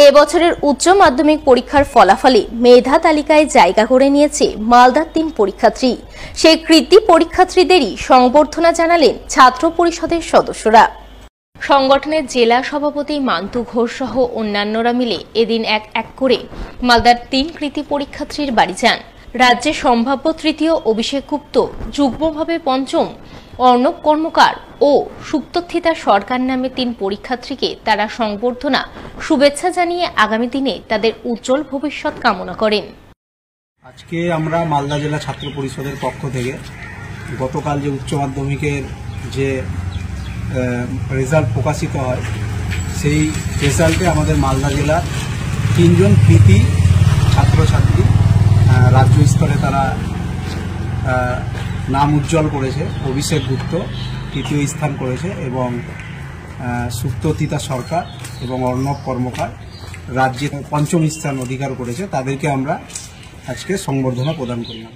এবছরের উচ্চ মাধ্যমিক পরীক্ষার ফলাফলে মেধা তালিকায় জায়গা করে নিয়েছে মালদার 3 পরীক্ষার্থী। সেই কৃতী পরীক্ষার্থীদেরই সংবর্ধনা জানালেন ছাত্র পরিষদের সদস্যরা। সংগঠনের জেলা সভাপতি মান্তু ঘোষ সহ অন্যান্যরা মিলে এদিন এক এক করে মালদার 3 কৃতী পরীক্ষার্থীর বাড়ি যান। রাজ্যে সম্ভাব্য তৃতীয় অভিষেক গুপ্ত, যুগ্মভাবে পঞ্চম অর্ণব কর্মকার ও সুপ্তথিতা সরকার নামে 3 পরীক্ষার্থীকে তারা সংবর্ধনা শুভেচ্ছা জানিয়ে আগামী দিনে তাদের উজ্জ্বল ভবিষ্যৎ কামনা করেন। আজকে আমরা মালদা জেলা ছাত্র পরিষদের পক্ষ থেকে গতকাল যে উচ্চ মাধ্যমিকের যে রেজাল্ট প্রকাশিত হয়, সেই রেজাল্টে আমাদের মালদা জেলার 3 জন কৃতী ছাত্রছাত্রী রাজ্য স্তরে তারা নাম উজ্জ্বল করেছে। অভিষেক গুপ্ত তৃতীয় স্থান করেছে এবং সুপ্তথিতা সরকার এবং অর্ণব কর্মকার রাজ্যে পঞ্চম স্থান অধিকার করেছে। তাদেরকে আমরা আজকে সংবর্ধনা প্রদান করলাম।